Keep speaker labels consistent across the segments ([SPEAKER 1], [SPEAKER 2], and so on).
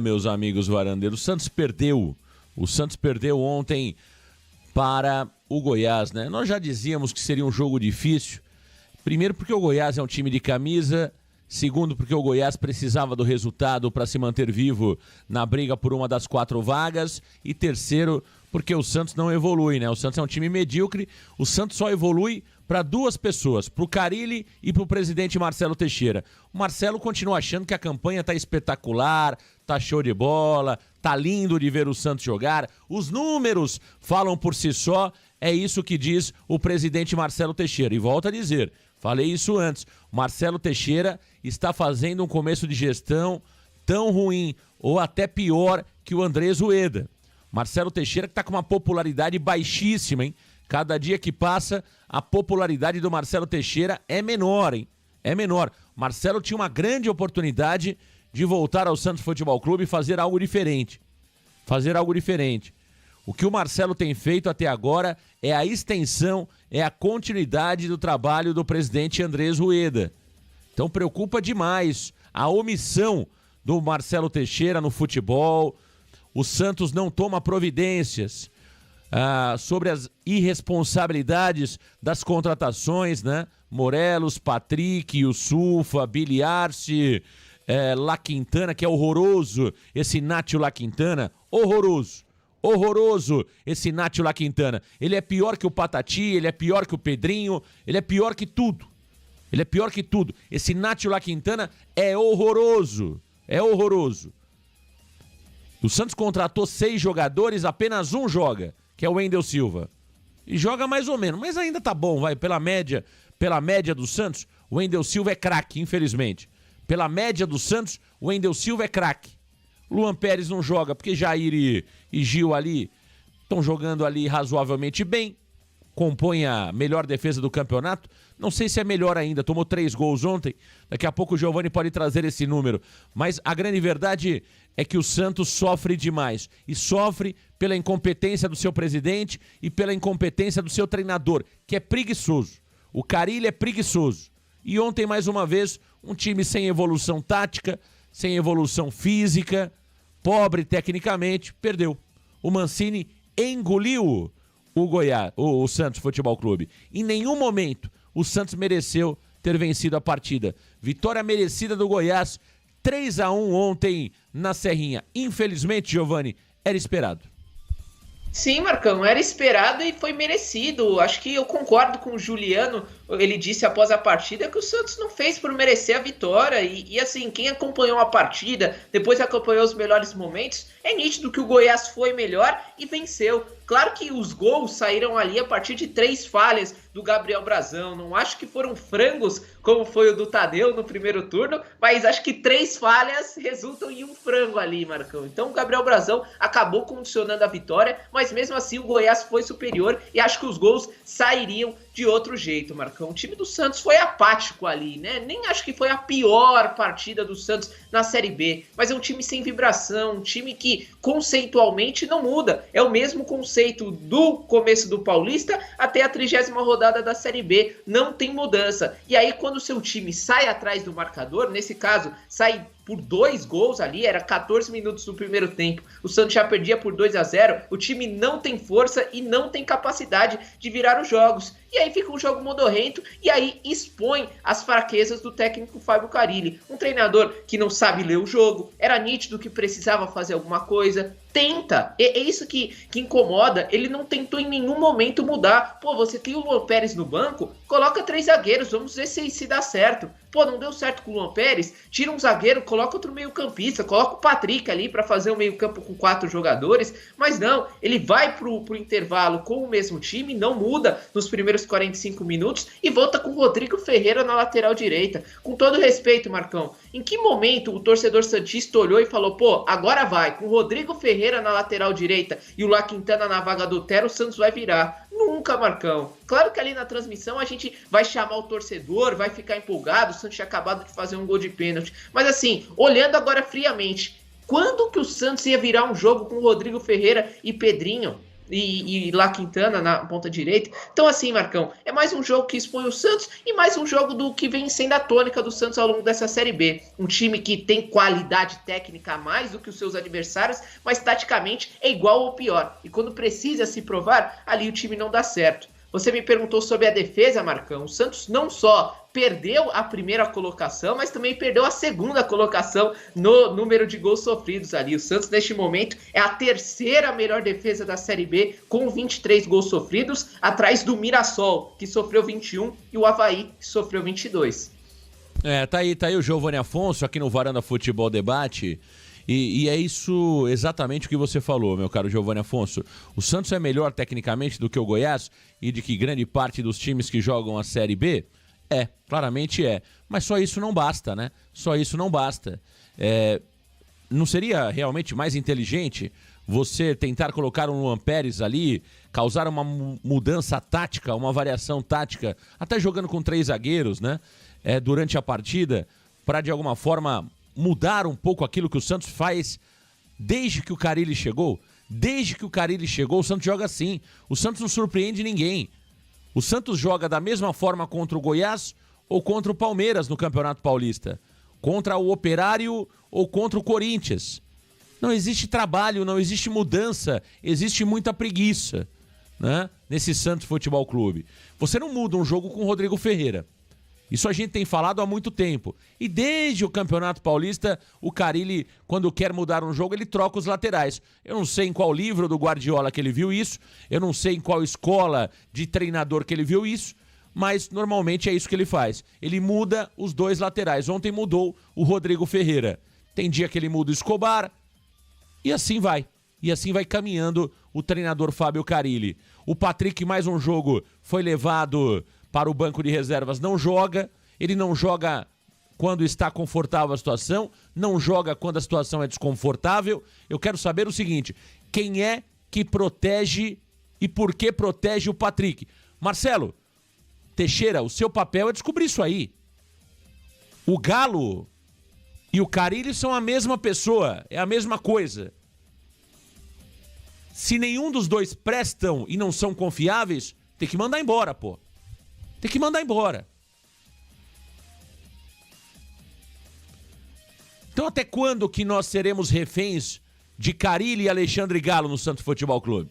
[SPEAKER 1] Meus amigos varandeiros, o Santos perdeu. O Santos perdeu ontem para o Goiás, né? Nós já dizíamos que seria um jogo difícil. Primeiro porque o Goiás é um time de camisa. Segundo porque o Goiás precisava do resultado para se manter vivo na briga por uma das 4 vagas. E terceiro porque o Santos não evolui, né? O Santos é um time medíocre. O Santos só evolui para 2 pessoas, para o Carille e para o presidente Marcelo Teixeira. O Marcelo continua achando que a campanha está espetacular, tá show de bola, tá lindo de ver o Santos jogar. Os números falam por si só, é isso que diz o presidente Marcelo Teixeira. E volto a dizer, falei isso antes, Marcelo Teixeira está fazendo um começo de gestão tão ruim ou até pior que o Andrés Ueda. Marcelo Teixeira que está com uma popularidade baixíssima, hein? Cada dia que passa, a popularidade do Marcelo Teixeira é menor, hein? É menor. Marcelo tinha uma grande oportunidade de voltar ao Santos Futebol Clube e fazer algo diferente. O que o Marcelo tem feito até agora é a extensão, é a continuidade do trabalho do presidente Andrés Ueda. Então preocupa demais a omissão do Marcelo Teixeira no futebol. O Santos não toma providências sobre as irresponsabilidades das contratações, né? Morelos, Patrick, Yusufa, Billy Arce, La Quintana, que é horroroso, esse Nátio La Quintana, horroroso esse Nátio La Quintana. Ele é pior que o Patati, ele é pior que o Pedrinho, ele é pior que tudo. Esse Nátio La Quintana é horroroso. O Santos contratou 6 jogadores, apenas um joga, que é o Wendel Silva. E joga mais ou menos, mas ainda tá bom, vai, pela média do Santos, o Wendel Silva é craque, infelizmente. Pela média do Santos, o Wendel Silva é craque. Luan Pérez não joga, porque Jair e Gil ali estão jogando ali razoavelmente bem, compõem a melhor defesa do campeonato. Não sei se é melhor ainda, tomou 3 gols ontem, daqui a pouco o Giovani pode trazer esse número. Mas a grande verdade é que o Santos sofre demais. E sofre pela incompetência do seu presidente e pela incompetência do seu treinador, que é preguiçoso. O Carille é preguiçoso. E ontem, mais uma vez, um time sem evolução tática, sem evolução física, pobre tecnicamente, perdeu. O Mancini engoliu o Santos Futebol Clube. Em nenhum momento o Santos mereceu ter vencido a partida. Vitória merecida do Goiás, 3-1 ontem na Serrinha. Infelizmente, Giovani, era esperado.
[SPEAKER 2] Sim, Marcão, era esperado e foi merecido. Acho que eu concordo com o Juliano. Ele disse após a partida que o Santos não fez por merecer a vitória. E assim, quem acompanhou a partida, depois acompanhou os melhores momentos, é nítido que o Goiás foi melhor e venceu. Claro que os gols saíram ali a partir de 3 falhas do Gabriel Brazão. Não acho que foram frangos como foi o do Tadeu no primeiro turno, mas acho que 3 falhas resultam em um frango ali, Marcão. Então o Gabriel Brazão acabou condicionando a vitória, mas mesmo assim o Goiás foi superior e acho que os gols sairiam de outro jeito, Marcão. O time do Santos foi apático ali, né? Nem acho que foi a pior partida do Santos na Série B, mas é um time sem vibração, um time que conceitualmente não muda. É o mesmo conceito do começo do Paulista até a 30ª rodada da Série B. Não tem mudança. E aí, quando o seu time sai atrás do marcador, nesse caso, sai por 2 gols ali, era 14 minutos do primeiro tempo, o Santos já perdia por 2-0, o time não tem força e não tem capacidade de virar os jogos. E aí fica um jogo modorrento e aí expõe as fraquezas do técnico Fábio Carille. Um treinador que não sabe ler o jogo, era nítido que precisava fazer alguma coisa, tenta, é isso que incomoda, ele não tentou em nenhum momento mudar. Pô, você tem o Luan Pérez no banco, coloca 3 zagueiros, vamos ver se dá certo. Pô, não deu certo com o Luan Pérez, tira um zagueiro, coloca outro meio campista, coloca o Patrick ali para fazer o meio campo com 4 jogadores, mas não, ele vai pro intervalo com o mesmo time, não muda nos primeiros 45 minutos e volta com o Rodrigo Ferreira na lateral direita. Com todo respeito, Marcão, em que momento o torcedor santista olhou e falou, pô, agora vai, com o Rodrigo Ferreira na lateral direita e o La Quintana na vaga do Otero, o Santos vai virar? Nunca, Marcão. Claro que ali na transmissão a gente vai chamar o torcedor, vai ficar empolgado, o Santos tinha acabado de fazer um gol de pênalti. Mas assim, olhando agora friamente, quando que o Santos ia virar um jogo com o Rodrigo Ferreira e Pedrinho? e La Quintana na ponta direita. Então, assim, Marcão, é mais um jogo que expõe o Santos e mais um jogo do que vem sendo a tônica do Santos ao longo dessa Série B. Um time que tem qualidade técnica a mais do que os seus adversários, mas taticamente é igual ou pior. E quando precisa se provar, ali o time não dá certo. Você me perguntou sobre a defesa, Marcão. O Santos não só perdeu a primeira colocação, mas também perdeu a segunda colocação no número de gols sofridos ali. O Santos, neste momento, é a terceira melhor defesa da Série B, com 23 gols sofridos, atrás do Mirassol, que sofreu 21, e o Avaí, que sofreu 22.
[SPEAKER 1] Tá aí o Giovanni Afonso, aqui no Varanda Futebol Debate. E é isso exatamente o que você falou, meu caro Giovanni Afonso. O Santos é melhor tecnicamente do que o Goiás e de que grande parte dos times que jogam a Série B? Claramente é. Mas só isso não basta, né? Só isso não basta. Não seria realmente mais inteligente você tentar colocar um Luan Pérez ali, causar uma mudança tática, uma variação tática, até jogando com 3 zagueiros, né? Durante a partida, para de alguma forma mudar um pouco aquilo que o Santos faz desde que o Carille chegou? Desde que o Carille chegou, o Santos joga assim. O Santos não surpreende ninguém. O Santos joga da mesma forma contra o Goiás ou contra o Palmeiras no Campeonato Paulista. Contra o Operário ou contra o Corinthians. Não existe trabalho, não existe mudança, existe muita preguiça, né? Nesse Santos Futebol Clube. Você não muda um jogo com o Rodrigo Ferreira. Isso a gente tem falado há muito tempo. E desde o Campeonato Paulista, o Carille, quando quer mudar um jogo, ele troca os laterais. Eu não sei em qual livro do Guardiola que ele viu isso, eu não sei em qual escola de treinador que ele viu isso, mas normalmente é isso que ele faz. Ele muda os 2 laterais. Ontem mudou o Rodrigo Ferreira. Tem dia que ele muda o Escobar, e assim vai. E assim vai caminhando o treinador Fábio Carille. O Patrick, mais um jogo, foi levado para o banco de reservas, não joga, ele não joga quando está confortável a situação, não joga quando a situação é desconfortável. Eu quero saber o seguinte, quem é que protege e por que protege o Patrick? Marcelo Teixeira, o seu papel é descobrir isso aí. O Galo e o Carille são a mesma pessoa, é a mesma coisa. Se nenhum dos 2 prestam e não são confiáveis, tem que mandar embora, pô. Tem que mandar embora. Então até quando que nós seremos reféns de Carille e Alexandre Galo no Santos Futebol Clube?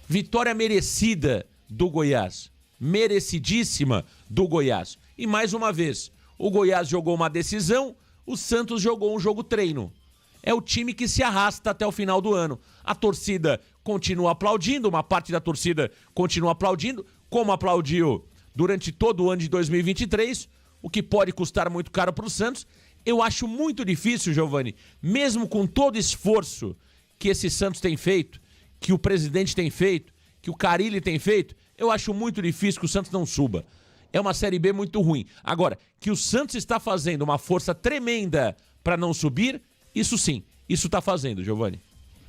[SPEAKER 1] Vitória merecida do Goiás. Merecidíssima do Goiás. E mais uma vez, o Goiás jogou uma decisão, o Santos jogou um jogo treino. É o time que se arrasta até o final do ano. A torcida continua aplaudindo, uma parte da torcida continua aplaudindo, como aplaudiu durante todo o ano de 2023, o que pode custar muito caro para o Santos. Eu acho muito difícil, Giovanni, mesmo com todo o esforço que esse Santos tem feito, que o presidente tem feito, que o Carille tem feito, eu acho muito difícil que o Santos não suba. É uma Série B muito ruim. Agora, que o Santos está fazendo uma força tremenda para não subir, isso sim, isso está fazendo, Giovanni.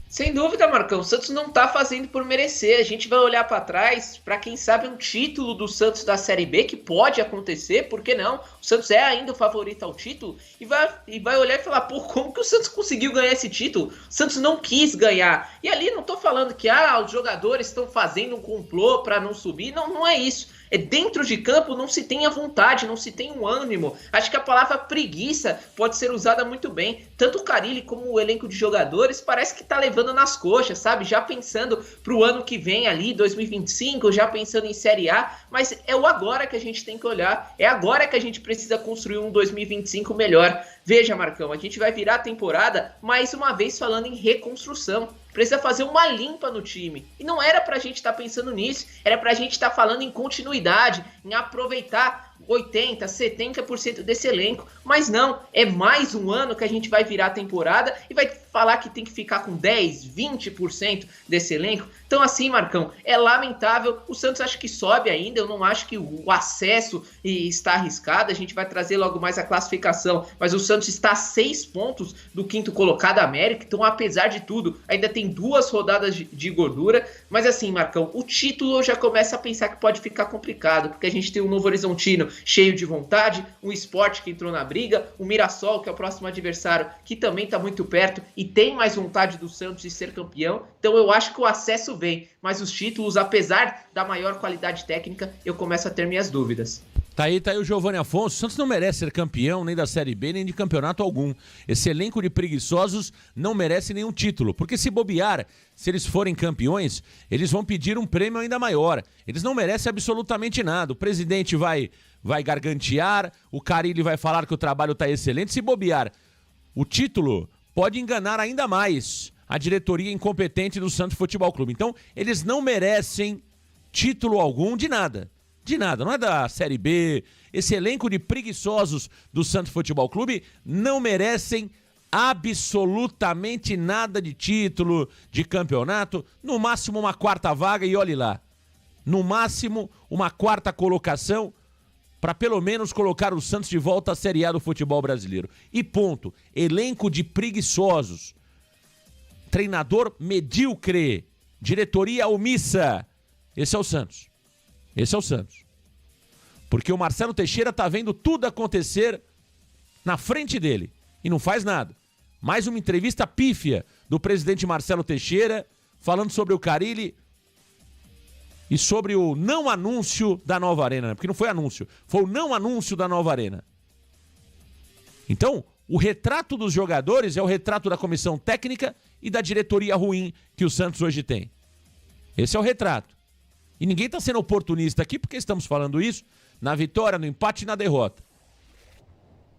[SPEAKER 2] Sem dúvida, Marcão, o Santos não tá fazendo por merecer. A gente vai olhar para trás, para quem sabe um título do Santos da Série B, que pode acontecer, por que não? O Santos é ainda o favorito ao título, e vai olhar e falar, pô, como que o Santos conseguiu ganhar esse título? O Santos não quis ganhar. E ali não tô falando que os jogadores estão fazendo um complô para não subir, não é isso. É dentro de campo não se tem a vontade, não se tem um ânimo. Acho que a palavra preguiça pode ser usada muito bem. Tanto o Carille como o elenco de jogadores parece que tá levando nas coxas, sabe? Já pensando pro ano que vem ali, 2025, já pensando em Série A. Mas é o agora que a gente tem que olhar. É agora que a gente precisa construir um 2025 melhor. Veja, Marcão, a gente vai virar a temporada mais uma vez falando em reconstrução. Precisa fazer uma limpa no time. E não era pra gente estar pensando nisso, era pra gente estar falando em continuidade, em aproveitar 80%, 70% desse elenco. Mas não, é mais um ano que a gente vai virar a temporada e vai falar que tem que ficar com 10%, 20% desse elenco. Então assim, Marcão, é lamentável. O Santos acho que sobe ainda, eu não acho que o acesso está arriscado. A gente vai trazer logo mais a classificação, mas o Santos está a 6 pontos do 5º colocado, América. Então apesar de tudo, ainda tem 2 rodadas de gordura. Mas assim, Marcão, o título eu já começo a pensar que pode ficar complicado, porque a gente tem o Novo Horizontino cheio de vontade, um Sport que entrou na briga, o Mirassol, que é o próximo adversário, que também está muito perto e tem mais vontade do Santos de ser campeão. Então eu acho que o acesso vem, mas os títulos, apesar da maior qualidade técnica, eu começo a ter minhas dúvidas.
[SPEAKER 1] Tá aí o Giovanni Afonso. O Santos não merece ser campeão nem da Série B, nem de campeonato algum. Esse elenco de preguiçosos não merece nenhum título, porque se bobear, se eles forem campeões, eles vão pedir um prêmio ainda maior. Eles não merecem absolutamente nada. O presidente vai gargantear, o Carille vai falar que o trabalho tá excelente. Se bobear, o título pode enganar ainda mais a diretoria incompetente do Santos Futebol Clube. Então, eles não merecem título algum de nada. De nada, não é da Série B. Esse elenco de preguiçosos do Santos Futebol Clube não merecem absolutamente nada de título, de campeonato. No máximo uma quarta vaga e olhe lá. No máximo uma quarta colocação para pelo menos colocar o Santos de volta à Série A do futebol brasileiro. E ponto. Elenco de preguiçosos. Treinador medíocre. Diretoria omissa. Esse é o Santos. Esse é o Santos. Porque o Marcelo Teixeira tá vendo tudo acontecer na frente dele e não faz nada. Mais uma entrevista pífia do presidente Marcelo Teixeira falando sobre o Carille e sobre o não anúncio da nova arena, né? Porque não foi anúncio, foi o não anúncio da nova arena. Então, o retrato dos jogadores é o retrato da comissão técnica e da diretoria ruim que o Santos hoje tem. Esse é o retrato. E ninguém está sendo oportunista aqui porque estamos falando isso na vitória, no empate e na derrota.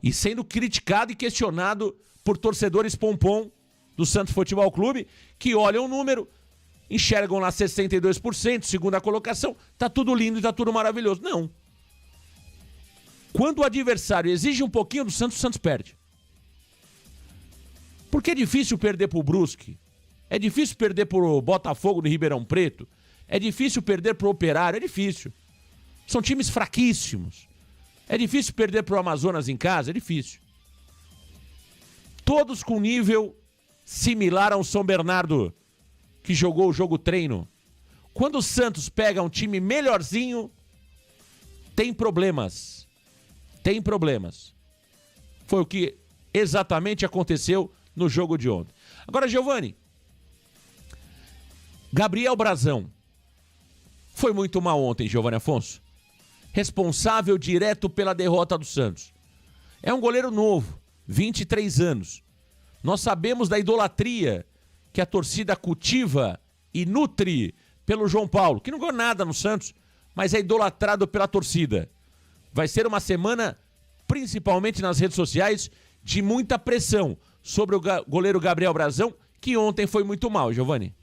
[SPEAKER 1] E sendo criticado e questionado por torcedores pompom do Santos Futebol Clube que olham o número, enxergam lá 62%, segunda colocação, tá tudo lindo e tá tudo maravilhoso. Não. Quando o adversário exige um pouquinho do Santos, o Santos perde. Porque é difícil perder pro Brusque, é difícil perder pro Botafogo de Ribeirão Preto, é difícil perder pro Operário, é difícil. São times fraquíssimos. É difícil perder pro Amazonas em casa, é difícil. Todos com nível similar ao São Bernardo, que jogou o jogo treino. Quando o Santos pega um time melhorzinho, tem problemas. Tem problemas. Foi o que exatamente aconteceu no jogo de ontem. Agora, Giovanni, Gabriel Brazão foi muito mal ontem, Giovanni Afonso. Responsável direto pela derrota do Santos. É um goleiro novo, 23 anos. Nós sabemos da idolatria que a torcida cultiva e nutre pelo João Paulo, que não ganhou nada no Santos, mas é idolatrado pela torcida. Vai ser uma semana, principalmente nas redes sociais, de muita pressão sobre o goleiro Gabriel Brazão, que ontem foi muito mal, Giovanni.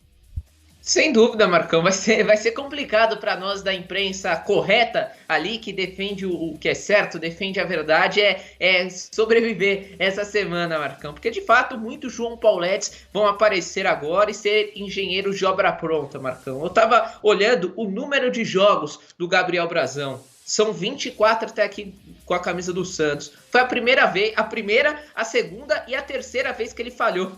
[SPEAKER 2] Sem dúvida, Marcão, vai ser complicado para nós da imprensa correta ali, que defende o que é certo, defende a verdade, é sobreviver essa semana, Marcão, porque de fato muitos João Pauletes vão aparecer agora e ser engenheiros de obra pronta, Marcão. Eu tava olhando o número de jogos do Gabriel Brazão, são 24 até aqui com a camisa do Santos. Foi a primeira vez, a segunda e a terceira vez que ele falhou.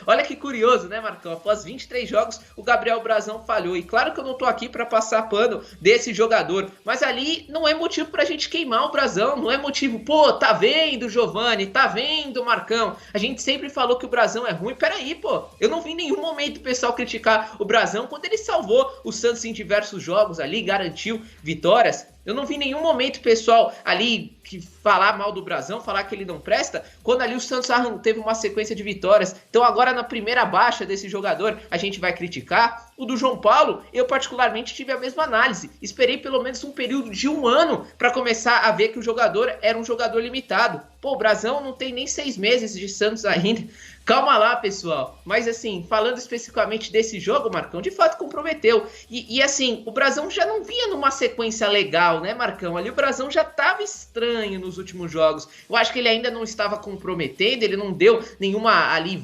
[SPEAKER 2] Olha que curioso, né, Marcão? Após 23 jogos, o Gabriel Brazão falhou. E claro que eu não tô aqui para passar pano desse jogador, mas ali não é motivo pra gente queimar o Brazão, não é motivo, pô, tá vendo, Giovanni, tá vendo, Marcão? A gente sempre falou que o Brazão é ruim. Peraí, pô, eu não vi em nenhum momento o pessoal criticar o Brazão quando ele salvou o Santos em diversos jogos ali, garantiu vitórias. Eu não vi em nenhum momento o pessoal ali que falar mal do Brazão, falar que ele não presta, quando ali o Santos teve uma sequência de vitórias. Então agora na primeira baixa desse jogador a gente vai criticar. O do João Paulo, eu particularmente tive a mesma análise. Esperei pelo menos um período de 1 ano para começar a ver que o jogador era um jogador limitado. Pô, o Brazão não tem nem 6 meses de Santos ainda. Calma lá, pessoal. Mas assim, falando especificamente desse jogo, Marcão, de fato comprometeu. E assim, o Brazão já não vinha numa sequência legal, né, Marcão? Ali o Brazão já estava estranho nos últimos jogos. Eu acho que ele ainda não estava comprometendo, ele não deu nenhuma ali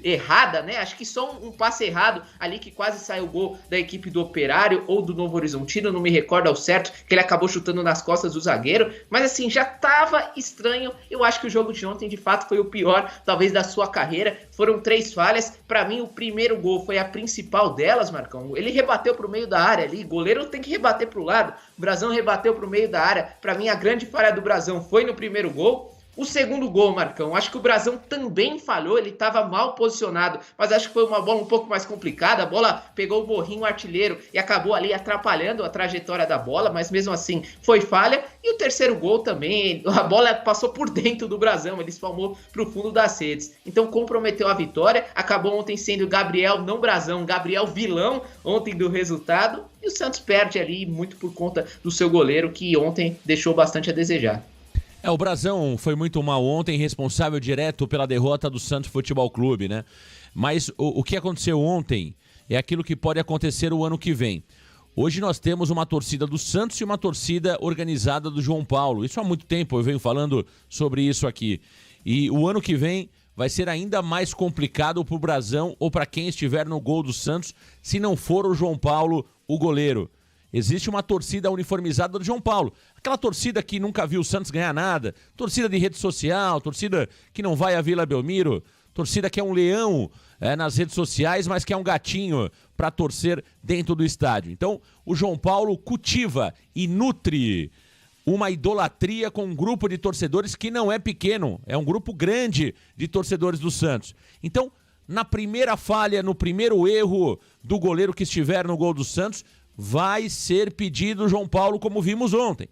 [SPEAKER 2] errada, né? Acho que só um passe errado ali que quase saiu o gol da equipe do Operário ou do Novo Horizontino, não me recordo ao certo, que ele acabou chutando nas costas do zagueiro, mas assim, já tava estranho. Eu acho que o jogo de ontem, de fato, foi o pior, talvez, da sua carreira. Foram 3 falhas. Para mim, o primeiro gol foi a principal delas, Marcão. Ele rebateu pro meio da área ali, goleiro tem que rebater pro lado, o Brasão rebateu pro meio da área. Para mim, a grande falha do Brasão foi no primeiro gol. O segundo gol, Marcão, acho que o Brasão também falhou, ele estava mal posicionado, mas acho que foi uma bola um pouco mais complicada. A bola pegou o Morrinho, o artilheiro, e acabou ali atrapalhando a trajetória da bola, mas mesmo assim foi falha. E o terceiro gol também, a bola passou por dentro do Brasão, ele espalmou para o fundo das redes. Então comprometeu a vitória, acabou ontem sendo Gabriel, não Brasão, Gabriel vilão ontem do resultado. E o Santos perde ali muito por conta do seu goleiro, que ontem deixou bastante a desejar.
[SPEAKER 1] O Brasão foi muito mal ontem, responsável direto pela derrota do Santos Futebol Clube, né? Mas o que aconteceu ontem é aquilo que pode acontecer o ano que vem. Hoje nós temos uma torcida do Santos e uma torcida organizada do João Paulo. Isso há muito tempo, eu venho falando sobre isso aqui. E o ano que vem vai ser ainda mais complicado para o Brasão ou para quem estiver no gol do Santos, se não for o João Paulo, o goleiro. Existe uma torcida uniformizada do João Paulo. Aquela torcida que nunca viu o Santos ganhar nada. Torcida de rede social, torcida que não vai à Vila Belmiro. Torcida que é um leão nas redes sociais, mas que é um gatinho para torcer dentro do estádio. Então, o João Paulo cultiva e nutre uma idolatria com um grupo de torcedores que não é pequeno. É um grupo grande de torcedores do Santos. Então, na primeira falha, no primeiro erro do goleiro que estiver no gol do Santos, vai ser pedido João Paulo, como vimos ontem.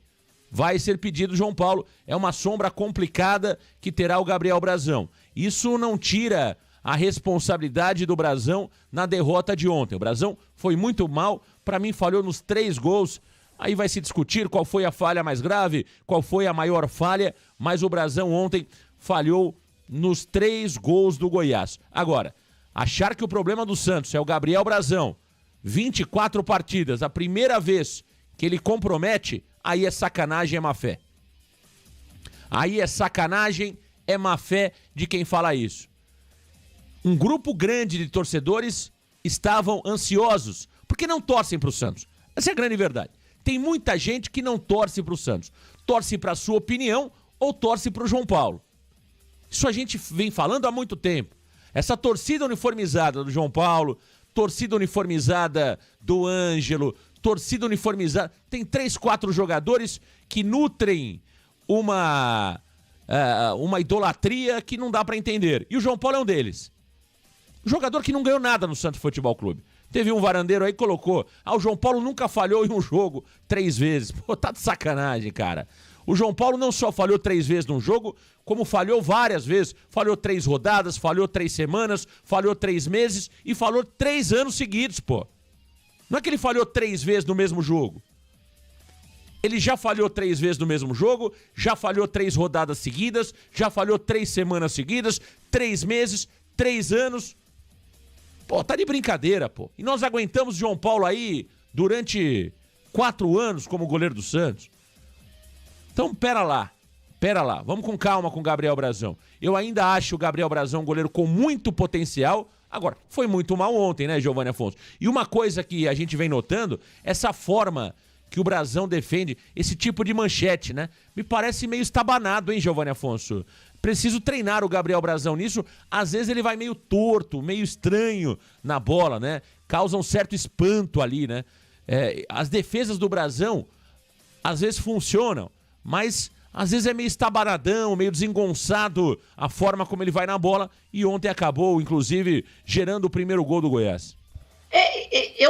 [SPEAKER 1] Vai ser pedido João Paulo. É uma sombra complicada que terá o Gabriel Brasão. Isso não tira a responsabilidade do Brasão na derrota de ontem. O Brasão foi muito mal. Para mim, falhou nos 3 gols. Aí vai se discutir qual foi a falha mais grave, qual foi a maior falha. Mas o Brasão ontem falhou nos 3 gols do Goiás. Agora, achar que o problema do Santos é o Gabriel Brasão, 24 partidas, a primeira vez que ele compromete, aí é sacanagem, é má fé. Aí é sacanagem, é má fé de quem fala isso. Um grupo grande de torcedores estavam ansiosos, porque não torcem para o Santos. Essa é a grande verdade. Tem muita gente que não torce para o Santos. Torce para a sua opinião ou torce para o João Paulo. Isso a gente vem falando há muito tempo. Essa torcida uniformizada do João Paulo, torcida uniformizada do Ângelo, torcida uniformizada. Tem 3, 4 jogadores que nutrem uma idolatria que não dá para entender. E o João Paulo é um deles. Jogador que não ganhou nada no Santos Futebol Clube. Teve um varandeiro aí que colocou: o João Paulo nunca falhou em um jogo 3 vezes. Pô, tá de sacanagem, cara. O João Paulo não só falhou 3 vezes num jogo, como falhou várias vezes. Falhou 3 rodadas, falhou 3 semanas, falhou 3 meses e falhou 3 anos seguidos, pô. Não é que ele falhou 3 vezes no mesmo jogo. Ele já falhou 3 vezes no mesmo jogo, já falhou 3 rodadas seguidas, já falhou 3 semanas seguidas, 3 meses, 3 anos. Pô, tá de brincadeira, pô. E nós aguentamos o João Paulo aí durante 4 anos como goleiro do Santos. Então, pera lá. Vamos com calma com o Gabriel Brasão. Eu ainda acho o Gabriel Brasão um goleiro com muito potencial. Agora, foi muito mal ontem, né, Giovanni Afonso? E uma coisa que a gente vem notando, essa forma que o Brasão defende, esse tipo de manchete, né? Me parece meio estabanado, hein, Giovanni Afonso? Preciso treinar o Gabriel Brasão nisso. Às vezes ele vai meio torto, meio estranho na bola, né? Causa um certo espanto ali, né? As defesas do Brasão, às vezes funcionam, mas às vezes é meio estabanadão, meio desengonçado a forma como ele vai na bola. E ontem acabou, inclusive, gerando o primeiro gol do Goiás.
[SPEAKER 2] É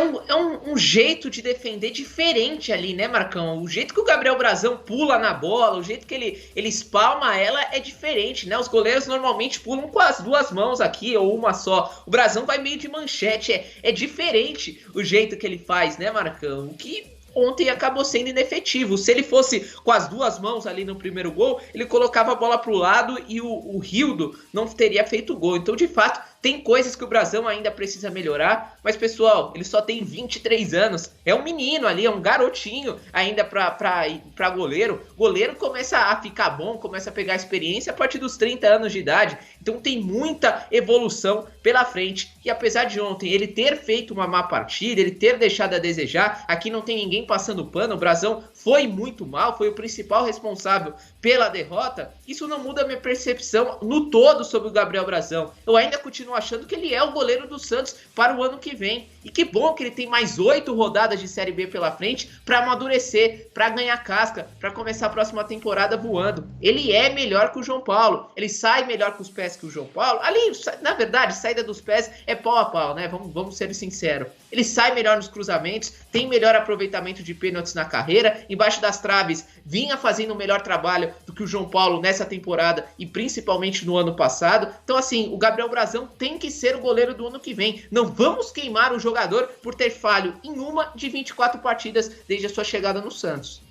[SPEAKER 2] um jeito de defender diferente ali, né, Marcão? O jeito que o Gabriel Brasão pula na bola, o jeito que ele espalma ela é diferente, né? Os goleiros normalmente pulam com as 2 mãos aqui, ou uma só. O Brasão vai meio de manchete, é diferente o jeito que ele faz, né, Marcão? O que ontem acabou sendo inefetivo. Se ele fosse com as 2 mãos ali no primeiro gol, ele colocava a bola pro lado e o Rildo não teria feito gol. Então, de fato, Tem coisas que o Brasão ainda precisa melhorar, mas, pessoal, ele só tem 23 anos. É um menino ali, é um garotinho ainda para goleiro. Goleiro começa a ficar bom, começa a pegar experiência a partir dos 30 anos de idade. Então tem muita evolução pela frente. E apesar de ontem ele ter feito uma má partida, ele ter deixado a desejar, aqui não tem ninguém passando pano, o Brasão foi muito mal, foi o principal responsável pela derrota. Isso não muda a minha percepção no todo sobre o Gabriel Brasão. Eu ainda continuo achando que ele é o goleiro do Santos para o ano que vem. E que bom que ele tem mais 8 rodadas de Série B pela frente para amadurecer, para ganhar casca, para começar a próxima temporada voando. Ele é melhor que o João Paulo, ele sai melhor com os pés que o João Paulo. Ali, na verdade, saída dos pés é pau a pau, né? Vamos ser sinceros. Ele sai melhor nos cruzamentos, tem melhor aproveitamento de pênaltis na carreira, embaixo das traves vinha fazendo um melhor trabalho do que o João Paulo nessa temporada e principalmente no ano passado. Então, assim, o Gabriel Brasão tem que ser o goleiro do ano que vem. Não vamos queimar o jogador por ter falho em uma de 24 partidas desde a sua chegada no Santos.